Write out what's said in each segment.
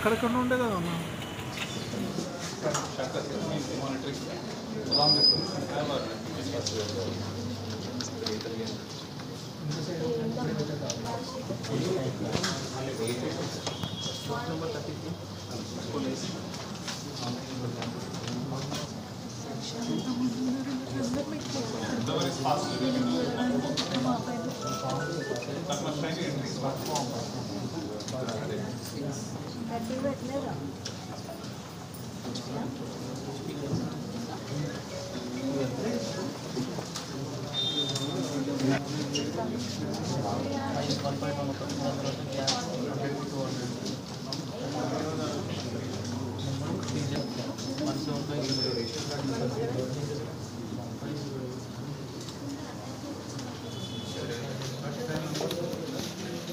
అక్కడక్కడ ఉండే కదా అన్న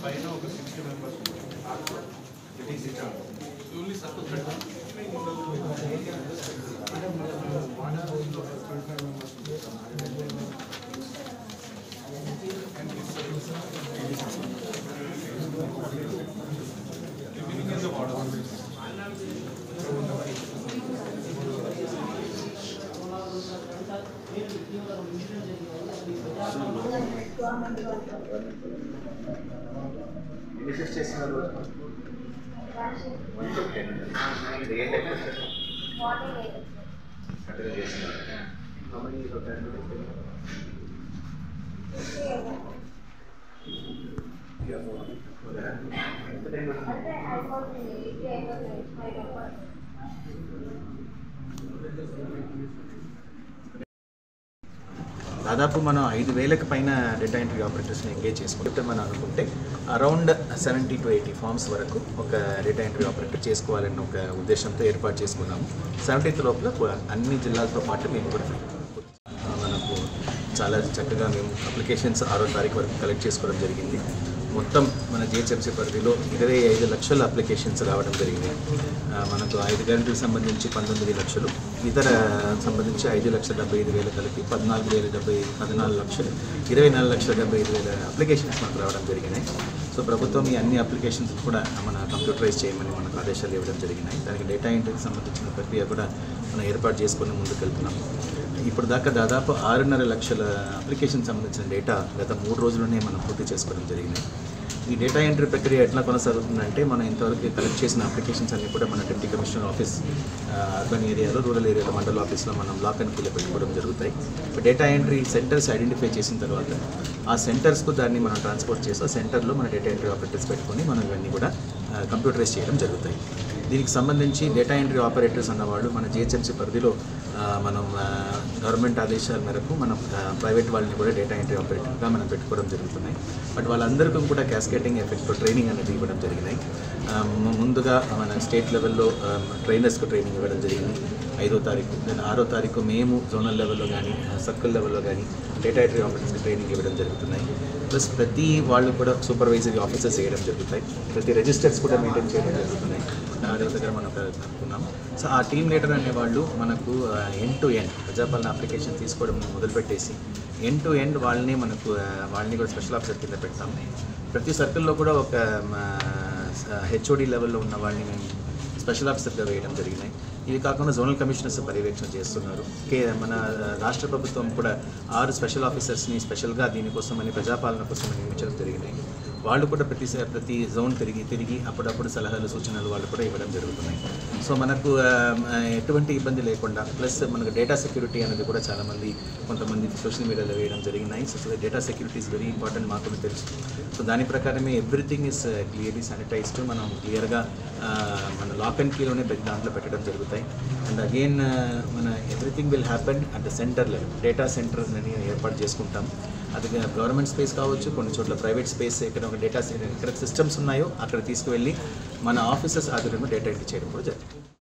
పైన ఒక 60 మెంబర్స్ ఓన్లీ సపోజ్ ఎన్ని షిఫ్ట్స్ చేస్తున్నారు కంటిన్యూ చేస్తున్నారు దాదాపు మనం 5,000కి పైన డేటా ఎంట్రీ ఆపరేటర్స్ని ఎంగేజ్ చేసుకుంటే మనం అనుకుంటే అరౌండ్ 70 to 80 ఫార్మ్స్ వరకు ఒక డేటా ఎంట్రీ ఆపరేటర్ చేసుకోవాలన్న ఒక ఉద్దేశంతో ఏర్పాటు చేసుకున్నాము. 70th లోపల అన్ని జిల్లాలతో పాటు మేము కూడా మనకు చాలా చక్కగా మేము అప్లికేషన్స్ 6వ తారీఖు వరకు కలెక్ట్ చేసుకోవడం జరిగింది. మొత్తం మన జిహెచ్ఎంసీ పరిధిలో 25 లక్షల అప్లికేషన్స్ రావడం జరిగింది. మనకు 5 గంటలకు సంబంధించి 19 లక్షలు, ఇతర సంబంధించి 5,75,000 కలిపి 14 లక్షలు 24,75,000 అప్లికేషన్స్ మనకు రావడం జరిగినాయి. సో ప్రభుత్వం ఈ అన్ని అప్లికేషన్స్ కూడా మన కంప్యూటరైజ్ చేయమని మనకు ఆదేశాలు ఇవ్వడం జరిగినాయి. దానికి డేటా ఎంట్రీకి సంబంధించిన ప్రక్రియ కూడా మనం ఏర్పాటు చేసుకుని ముందుకెళ్తున్నాం. ఇప్పుడు దాకా దాదాపు 6.5 లక్షల అప్లికేషన్ సంబంధించిన డేటా గత 3 రోజుల్లోనే మనం పూర్తి చేసుకోవడం జరిగింది. ఈ డేటా ఎంట్రీ ప్రక్రియ ఎట్లా కొనసాగుతుందంటే మనం ఇంతవరకు కలెక్ట్ చేసిన అప్లికేషన్స్ అన్నీ కూడా మన డిప్యూటీ కమిషనర్ ఆఫీస్ అర్బన్ ఏరియాలో, రూరల్ ఏరియాలో మండల ఆఫీస్లో మనం లాక్ అండ్ కీలో పెట్టుకోవడం జరుగుతాయి. డేటా ఎంట్రీ సెంటర్స్ ఐడెంటిఫై చేసిన తర్వాత ఆ సెంటర్స్కు దాన్ని మనం ట్రాన్స్పోర్ట్ చేసి ఆ సెంటర్లో మన డేటా ఎంట్రీ ఆపరేటర్స్ పెట్టుకొని మనం ఇవన్నీ కూడా కంప్యూటరైజ్ చేయడం జరుగుతాయి. దీనికి సంబంధించి డేటా ఎంట్రీ ఆపరేటర్స్ అన్నవాళ్ళు మన జిహెచ్ఎంసీ పరిధిలో మనం గవర్నమెంట్ ఆదేశాల మేరకు మనం ప్రైవేట్ వాళ్ళని కూడా డేటా ఎంట్రీ ఆపరేటర్గా మనం పెట్టుకోవడం జరుగుతున్నాయి. బట్ వాళ్ళందరికీ కూడా క్యాస్కేటింగ్ ఎఫెక్ట్తో ట్రైనింగ్ అనేది ఇవ్వడం జరిగినాయి. ముందుగా మన స్టేట్ లెవెల్లో ట్రైనర్స్కు ట్రైనింగ్ ఇవ్వడం జరిగింది 5వ తారీఖు. దెన్ 6వ తారీఖు మేము జోనల్ లెవెల్లో కానీ సర్కిల్ లెవెల్లో కానీ డేటా ఎంట్రీ ఆపరేటర్స్కి ట్రైనింగ్ ఇవ్వడం జరుగుతున్నాయి. ప్లస్ ప్రతి వాళ్ళు కూడా సూపర్వైజరీ ఆఫీసర్స్ చేయడం జరుగుతాయి. ప్రతి రిజిస్టర్స్ కూడా మెయింటైన్ చేయడం జరుగుతున్నాయి. అదే దగ్గర మనం అనుకున్నాం. సో ఆ టీమ్ లీడర్ అనే వాళ్ళు మనకు end to end Prajapalana application తీసుకోవడం మొదలుపెట్టేసి ఎండ్ టు ఎండ్ వాళ్ళని కూడా స్పెషల్ ఆఫీసర్ కింద పెడతాం. ప్రతి సర్కిల్లో కూడా ఒక హెచ్ఓడి లెవెల్లో ఉన్న వాళ్ళని మేము స్పెషల్ ఆఫీసర్గా వేయడం జరిగినాయి. ఇవి కాకుండా జోనల్ కమిషనర్స్ పర్యవేక్షణ చేస్తున్నారు. మన రాష్ట్ర ప్రభుత్వం కూడా 6 స్పెషల్ ఆఫీసర్స్ని స్పెషల్గా దీనికోసమని ప్రజాపాలన కోసమని నియమించడం జరిగినాయి. వాళ్ళు కూడా ప్రతి జోన్ తిరిగి అప్పుడప్పుడు సలహాలు సూచనలు వాళ్ళు కూడా ఇవ్వడం జరుగుతున్నాయి. సో మనకు ఎటువంటి ఇబ్బంది లేకుండా ప్లస్ మనకు డేటా సెక్యూరిటీ అనేది కూడా కొంతమంది సోషల్ మీడియాలో వేయడం జరిగినాయి. So data security is very important మాకు కూడా తెలుసు. సో దాని ప్రకారమే ఎవ్రీథింగ్ ఈజ్ క్లియర్లీ శానిటైజ్డ్. మనం క్లియర్గా మన లాక్ అండ్ కీలోనే దాంట్లో పెట్టడం జరుగుతాయి. అండ్ అగైన్ మన everything will happen at the centre level. Data centre అని ఏర్పాటు చేసుకుంటాం. అది గవర్నమెంట్ స్పేస్ కావచ్చు, కొన్ని చోట్ల ప్రైవేట్ స్పేస్, ఎక్కడ సిస్టమ్స్ ఉన్నాయో అక్కడ తీసుకువెళ్ళి మన ఆఫీసర్స్ ఆధ్వర్యంలో డేటా ఎంట్రీ చేయడం కూడా జరుగుతుంది.